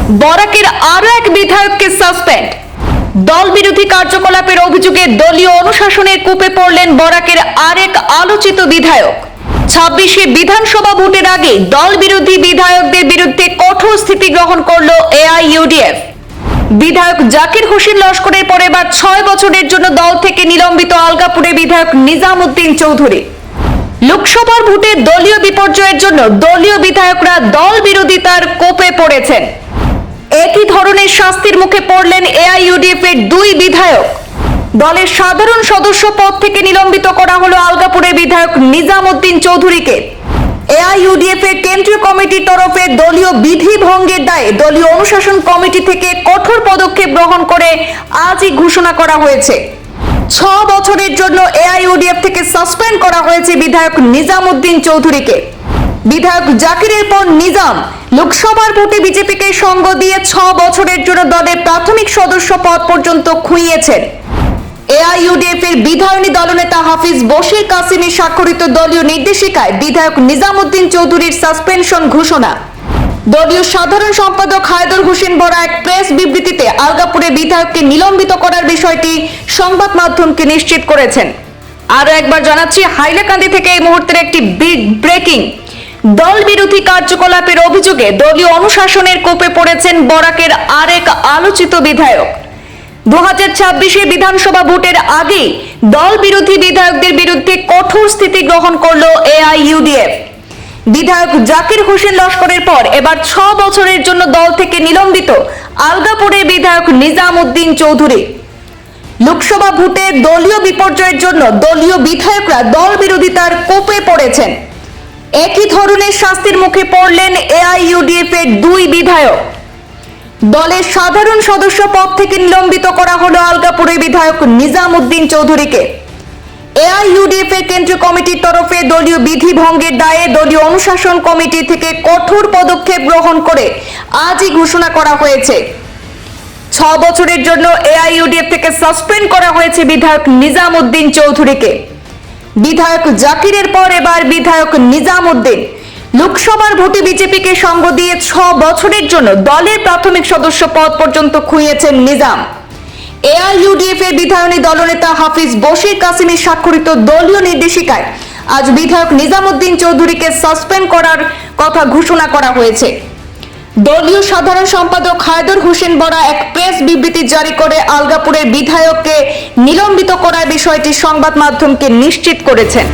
বরাকের আরো এক বিধায়ককে সাসপেন্ড। দল বিরোধী কার্যকলাপের অভিযোগে দলীয় অনুশাসনের কূপে পড়লেন বরাকের আরেক আলোচিত বিধায়ক। 26শে বিধানসভা ভোটের আগে দল বিরোধী বিধায়কদের বিরুদ্ধে কঠোর স্থিতি গ্রহণ করল এআইইউডিএফ। বিধায়ক জাকির হোসেন লস্করের পর এবার 6 বছরের জন্য দল থেকে নিলম্বিত আলগাপুরের বিধায়ক নিজামউদ্দিন চৌধুরী। লোকসভার ভোটে দলীয় বিপর্যয়ের জন্য দলীয় বিধায়করা দল বিরোধিতার কোপে পড়েছেন। একই ধরনের শাস্তির মুখে পড়লেন এআইইউডিএফ এর দুই বিধায়ক। দলের সাধারণ সদস্য পদ থেকে নিলম্বিত করা হলো আলগাপুরের বিধায়ক নিজামউদ্দিন চৌধুরীকে। এআইইউডিএফ এর কেন্দ্রীয় কমিটির তরফে দলীয় বিধি ভঙ্গের দায়ে দলীয় অনুশাসন কমিটি থেকে কঠোর পদক্ষেপ গ্রহণ করে আজই ঘোষণা করা হয়েছে। 6 বছরের জন্য এআইইউডিএফ থেকে সাসপেন্ড করা হয়েছে বিধায়ক নিজামউদ্দিন চৌধুরীকে। বিধায়ক জাকিরের পর নিজাম লোকসভার ভোটে বিজেপিকে সঙ্গ দিয়ে 6 বছরের জন্য দলের প্রাথমিক সদস্য পদ পর্যন্ত খুইয়েছেন। এআইইউডিএফ এর বিধায়নী দলনেতা হাফিজ বশির কাসিমের স্বাক্ষরিত দলীয় নির্দেশিকায় বিধায়ক নিজামউদ্দিন চৌধুরীর সাসপেনশন ঘোষণা। দলীয় সাধারণ সম্পাদক হায়দর হোসেন বড়া এক প্রেস বিবৃতিতে আলগাপুরে বিধায়ককে নিলম্বিত করার বিষয়টি সংবাদ মাধ্যমকে নিশ্চিত করেছেন। আরো একবার জানাচ্ছি, হাইলাকান্দি থেকে এই মুহূর্তের একটি বিগ ব্রেকিং। দল বিরোধী কার্যকলাপের অভিযোগে দলীয় অনুশাসনের কোপে পড়েছেন বরাকের আরেক আলোচিত বিধায়ক। 2026 বিধানসভা ভোটের আগে দল বিরোধী বিধায়কদের বিরুদ্ধে কঠোর স্থিতি গ্রহণ করলো এআইইউডিএফ। বিধায়ক জাকির হোসেন লস্করের পর এবার 6 বছরের জন্য দল থেকে নিলম্বিত আলগাপুরের বিধায়ক নিজামউদ্দিন চৌধুরী। লোকসভা ভোটে দলীয় বিপর্যয়ের জন্য দলীয় বিধায়করা দল বিরোধিতার কোপে পড়েছেন। একই ধরনের শাস্তির মুখে পড়লেন এআইইউডিএফ এর দুই বিধায়ক। দলের সাধারণ সদস্য পদ থেকে নিলম্বিত করা হলো আলগাপুরের বিধায়ক নিজামউদ্দিন চৌধুরীকে। এআইইউডিএফ এর কেন্দ্রীয় কমিটির তরফে দলীয় বিধি ভঙ্গের দায়ে দলীয় অনুশাসন কমিটি থেকে কঠোর পদক্ষেপ গ্রহণ করে আজই ঘোষণা করা হয়েছে। 6 বছরের জন্য এআইইউডিএফ থেকে সাসপেন্ড করা হয়েছে বিধায়ক নিজামউদ্দিন চৌধুরীকে। বিধায়ক জাকিরের পর এবার বিধায়ক নিজামউদ্দিন লোকসভার ভোটে বিজেপিকে সঙ্গ দিয়ে 6 বছরের জন্য দলের প্রাথমিক সদস্য পদ পর্যন্ত খুইয়েছেন নিজাম। এআইইউডিএফ এর বিধায়নী দলনেতা হাফিজ বশির কাসিমের স্বাক্ষরিত দলীয় নির্দেশিকায় আজ বিধায়ক নিজামউদ্দিন চৌধুরীকে সাসপেন্ড করার কথা ঘোষণা করা হয়েছে। দলীয় সাধারণ সম্পাদক হায়দর হোসেন বড়া এক প্রেস বিবৃতি জারি করে আলগাপুরের বিধায়ককে নিলম্বিত করার বিষয়টি সংবাদ মাধ্যমকে নিশ্চিত করেছেন।